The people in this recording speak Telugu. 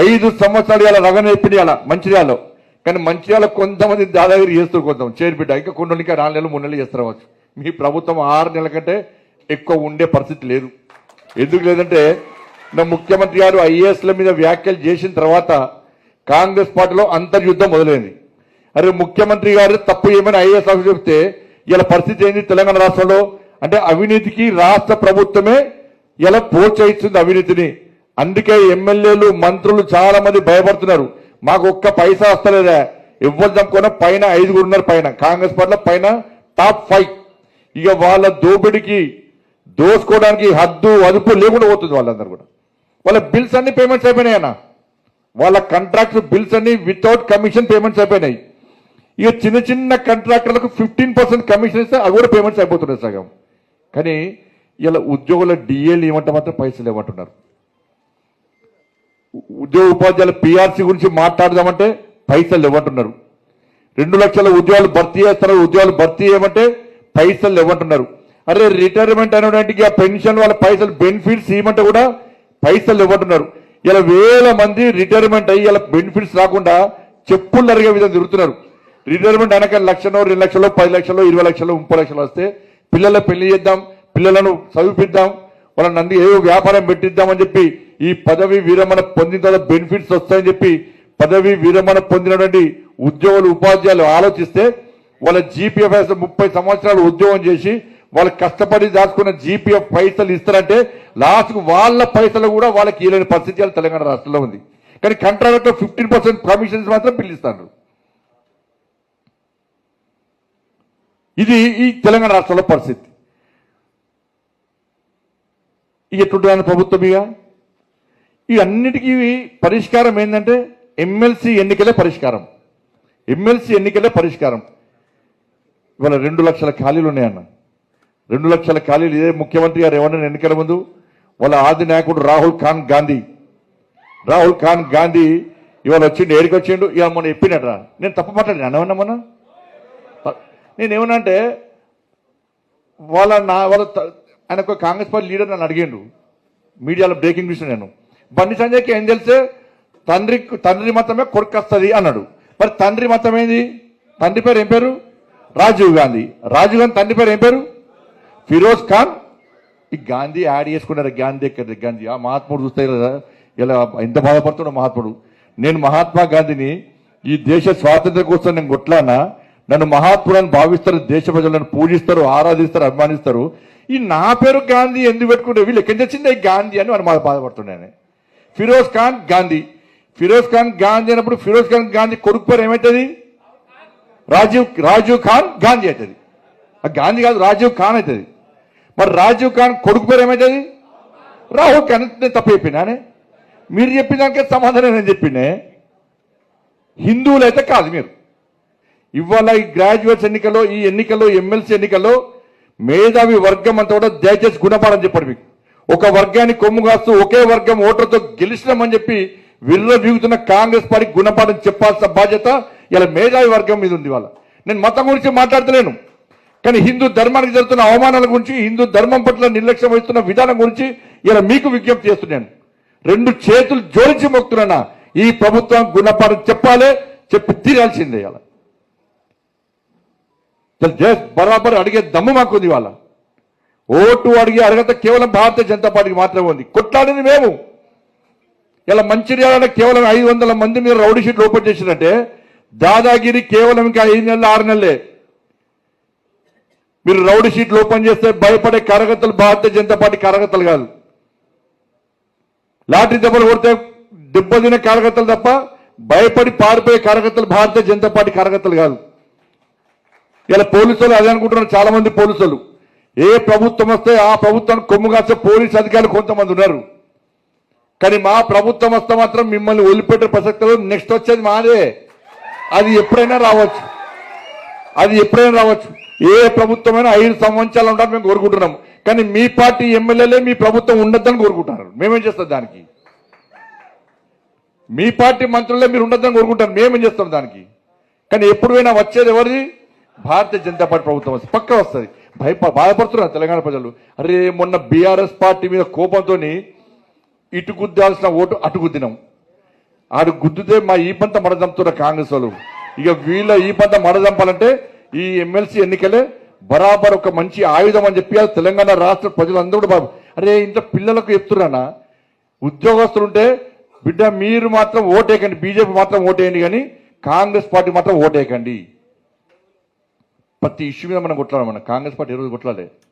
5 సంవత్సరాలు ఇలా రగనేపిడి అలా మంచిర్యాలలో. కానీ మంచిర్యాల కొంతమంది దాదాగిరి చేస్తారు, కొంత చేరిపిడ్డ ఇంకా కొన్ని ఇంకా 4 నెలలు 3 నెలలు చేస్తారవచ్చు. మీ ప్రభుత్వం 6 నెలల కంటే ఎక్కువ ఉండే పరిస్థితి లేదు. ఎందుకు లేదంటే నా ముఖ్యమంత్రి గారు ఐఏఎస్ల మీద వ్యాఖ్యలు చేసిన తర్వాత కాంగ్రెస్ పార్టీలో అంతర్యుద్ధం మొదలైంది. అరే ముఖ్యమంత్రి గారు తప్పు ఏమైనా ఐఏఎస్ ఆఫీసర్ చెప్తే ఇలా పరిస్థితి ఏంది తెలంగాణ రాష్ట్రంలో అంటే అవినీతికి రాష్ట్ర ప్రభుత్వమే ఇలా ప్రోత్సహిస్తుంది అవినీతిని. అందుకే ఎమ్మెల్యేలు మంత్రులు చాలా మంది భయపడుతున్నారు. మాకు ఒక్క పైసా వస్తలేదా, ఎవరు దమ్ముకున్నా పైన 5 ఉన్నారు, పైన కాంగ్రెస్ పార్టీలో పైన టాప్ 5. ఇక వాళ్ళ దోపిడికి దోసుకోవడానికి హద్దు అదుపు లేకుండా పోతుంది వాళ్ళందరూ కూడా. వాళ్ళ బిల్స్ అన్ని పేమెంట్స్ అయిపోయినాయి అన్న, వాళ్ళ కాంట్రాక్ట్స్ బిల్స్ అన్ని వితౌట్ కమిషన్ పేమెంట్స్ అయిపోయినాయి. ఇక చిన్న చిన్న కాంట్రాక్టర్లకు 15% కమిషన్ ఇస్తే అవి కూడా పేమెంట్స్ అయిపోతున్నాయి సగం. కానీ ఇలా ఉద్యోగుల డిఏలు ఇవ్వటం మాత్రం పైసలు ఇవ్వమంటున్నారు. ఉద్యోగ ఉపాధ్యాయుల పిఆర్సీ గురించి మాట్లాడదామంటే పైసలు ఇవ్వమంటున్నారు. 2 లక్షల ఉద్యోగాలు భర్తీ చేస్తున్నారు, ఉద్యోగాలు భర్తీ చేయమంటే పైసలు ఇవ్వమంటున్నారు. అరే రిటైర్మెంట్ అనేటికి ఆ పెన్షన్ వాళ్ళ పైసలు బెనిఫిట్స్ ఇవ్వమంటే కూడా పైసలు ఇవ్వమంటున్నారు. ఇలా వేల మంది రిటైర్మెంట్ అయ్యి ఇలా బెనిఫిట్స్ రాకుండా చెప్పులు అరిగే విధంగా తిరుగుతున్నారు. రిటైర్మెంట్ అనక 1 లక్షలో 2 లక్షలో 10 లక్షలు 20 లక్షలు 30 లక్షలు వస్తే పిల్లల పెళ్లి చేద్దాం, పిల్లలను చదివిపిద్దాం, వాళ్ళని ఏదో వ్యాపారం పెట్టిద్దామని చెప్పి ఈ పదవి విరమణ పొందిన తర్వాత బెనిఫిట్స్ వస్తాయని చెప్పి పదవి విరమణ పొందినటువంటి ఉద్యోగులు ఉపాధ్యాయులు ఆలోచిస్తే వాళ్ళ జీపీఎఫ్ 30 సంవత్సరాలు ఉద్యోగం చేసి వాళ్ళు కష్టపడి దాచుకున్న జీపీఎఫ్ పైసలు ఇస్తారంటే లాస్ట్కు వాళ్ళ పైసలు కూడా వాళ్ళకి ఇవ్వలేని పరిస్థితి తెలంగాణ రాష్ట్రంలో ఉంది. కానీ కాంట్రాక్టర్ 15% కమిషన్స్ మాత్రం పిలుస్తారు. ఇది ఈ తెలంగాణ రాష్ట్రంలో పరిస్థితి. ఎటువంటి ప్రభుత్వం ఇక ఈ అన్నిటికీ పరిష్కారం ఏంటంటే ఎమ్మెల్సీ ఎన్నికలే పరిష్కారం. ఎమ్మెల్సీ ఎన్నికలే పరిష్కారం. ఇవాళ 2 లక్షల ఖాళీలు ఉన్నాయన్న. 2 లక్షల ఖాళీలు ఇదే ముఖ్యమంత్రి గారు ఎవరైనా ఎన్నికల ముందు వాళ్ళ ఆది నాయకుడు రాహుల్ ఖాన్ గాంధీ ఇవాళ వచ్చిండు, ఏడికి వచ్చిండు. ఇక మొన్న చెప్పినట్రా నేను తప్పు మాట్లాడినా అన్నవన్నా మొన్న నేనేమన్నా అంటే వాళ్ళ ఆయన ఒక కాంగ్రెస్ పార్టీ లీడర్ నన్ను అడిగిండు మీడియాలో బ్రేకింగ్ న్యూస్. నేను బండి సంజయ్కి ఏం తెలిసే తండ్రి మతమే కొడుకు వస్తుంది అన్నాడు. మరి తండ్రి మతం ఏంది? తండ్రి పేరు ఏం పేరు? రాజీవ్ గాంధీ తండ్రి పేరు ఏం పేరు? ఫిరోజ్ ఖాన్. ఈ గాంధీ యాడ్ చేసుకున్నారు. గాంధీ ఎక్కడ గాంధీ ఆ మహాత్ముడు చూస్తే ఇలా ఎంత బాధపడుతున్నాడు మహాత్ముడు. నేను మహాత్మా గాంధీని ఈ దేశ స్వాతంత్ర్యం కోసం నేను కొట్లానా, నన్ను మహాత్ముడని భావిస్తారు, దేశ ప్రజలను పూజిస్తారు, ఆరాధిస్తారు, అభిమానిస్తారు. ఈ నా పేరు గాంధీ ఎందుకు పెట్టుకుంటే వీళ్ళు ఎక్కడి వచ్చింది గాంధీ అని వాడు బాధపడుతున్నాను. ఫిరోజ్ ఖాన్ గాంధీ అన్నప్పుడు ఫిరోజ్ ఖాన్ గాంధీ కొడుకు పేరు ఏమవుతుంది? రాజీవ్ ఖాన్ గాంధీ అవుతుంది. గాంధీ కాదు రాజీవ్ ఖాన్ అవుతుంది. మరి రాజీవ్ ఖాన్ కొడుకు పేరు ఏమవుతుంది? రాహుల్ ఖాన్. నేను తప్పు చెప్పినానే? మీరు చెప్పిన దానికే సమాధానం నేను చెప్పినే. హిందువులు అయితే కాదు మీరు. ఇవాళ ఈ గ్రాడ్యుయేట్స్ ఎన్నికల్లో ఈ ఎన్నికల్లో ఎమ్మెల్సీ ఎన్నికల్లో మేధావి వర్గం అంతా కూడా దయచేసి గుణపాఠం చెప్పండి. మీకు ఒక వర్గాన్ని కొమ్ము కాస్తూ ఒకే వర్గం ఓటర్తో గెలిచినామని చెప్పి విర్రవీగుతున్న కాంగ్రెస్ పార్టీ గుణపాఠం చెప్పాల్సిన బాధ్యత ఇలా మేధావి వర్గం మీద ఉంది. వాళ్ళ నేను మతం గురించి మాట్లాడతలేను, కానీ హిందూ ధర్మానికి జరుగుతున్న అవమానాల గురించి, హిందూ ధర్మం పట్ల నిర్లక్ష్యం వహిస్తున్న విధానం గురించి ఇలా మీకు విజ్ఞప్తి చేస్తున్నాను. 2 చేతులు జోడించి మొక్కుతున్నా. ఈ ప్రభుత్వం గుణపాఠం చెప్పి తీరాల్సిందే. ఇలా బరాబర్ అడిగే దమ్ము మాకుంది. వాళ్ళ ఓటు అడిగే అర్హత కేవలం భారతీయ జనతా పార్టీకి మాత్రమే ఉంది. కొట్లాడింది మేము. ఇలా మంచిర్యాల కేవలం 500 మంది మీద రౌడీ షీట్లు ఓపెన్ చేసినట్టే దాదాగిరి కేవలం ఇంకా 5 నెలలు 6 నెలలే. మీరు రౌడీ షీట్లు ఓపెన్ చేస్తే భయపడే కార్యకర్తలు భారతీయ జనతా పార్టీ కార్యకర్తలు కాదు. లాటరీ దెబ్బలు కొడితే దెబ్బతినే కార్యకర్తలు తప్ప భయపడి పారిపోయే కార్యకర్తలు భారతీయ జనతా పార్టీ కార్యకర్తలు కాదు. ఇలా పోలీసులు అదే అనుకుంటున్నారు చాలా మంది పోలీసులు. ఏ ప్రభుత్వం వస్తే ఆ ప్రభుత్వానికి కొమ్ము కాసే పోలీసు అధికారులు కొంతమంది ఉన్నారు. కానీ మా ప్రభుత్వం వస్తే మాత్రం మిమ్మల్ని వదిలిపెట్టే ప్రసక్తిలో నెక్స్ట్ వచ్చేది మాదే. అది ఎప్పుడైనా రావచ్చు. ఏ ప్రభుత్వమైనా 5 సంవత్సరాలు ఉండాలని మేము కోరుకుంటున్నాం. కానీ మీ పార్టీ ఎమ్మెల్యేలే మీ ప్రభుత్వం ఉండొద్దని కోరుకుంటున్నారు. మేమేం చేస్తాం దానికి? మీ పార్టీ మంత్రులే మీరు ఉండొద్దని కోరుకుంటారు. మేమేం చేస్తాం దానికి? కానీ ఎప్పుడైనా వచ్చేది ఎవరిది? భారతీయ జనతా పార్టీ ప్రభుత్వం వస్తుంది, పక్క వస్తుంది. బాధపడుతున్నారు తెలంగాణ ప్రజలు. అరే మొన్న బీఆర్ఎస్ పార్టీ మీద కోపంతో ఇటు గుద్దాల్సిన ఓటు అటు గుద్దినాం. ఆడు గుద్దుతే మా ఈ పంత మడదంపుతున్న కాంగ్రెస్ వాళ్ళు. ఇక వీళ్ళ ఈ పంత మడదంపాలంటే ఈ ఎమ్మెల్సీ ఎన్నికలే బరాబర్ ఒక మంచి ఆయుధం అని చెప్పి తెలంగాణ రాష్ట్ర ప్రజలందరూ కూడా అరే ఇంట్లో పిల్లలకు చెప్తున్నానా, ఉద్యోగస్తులుంటే బిడ్డ మీరు మాత్రం ఓటేయకండి, బీజేపీ మాత్రం ఓటేయండి, కానీ కాంగ్రెస్ పార్టీ మాత్రం ఓటేయకండి. ప్రతి ఇష్యూ మీద మనం కొట్లాడాలి. మన కాంగ్రెస్ పార్టీ ఏ రోజు కొట్లాడే.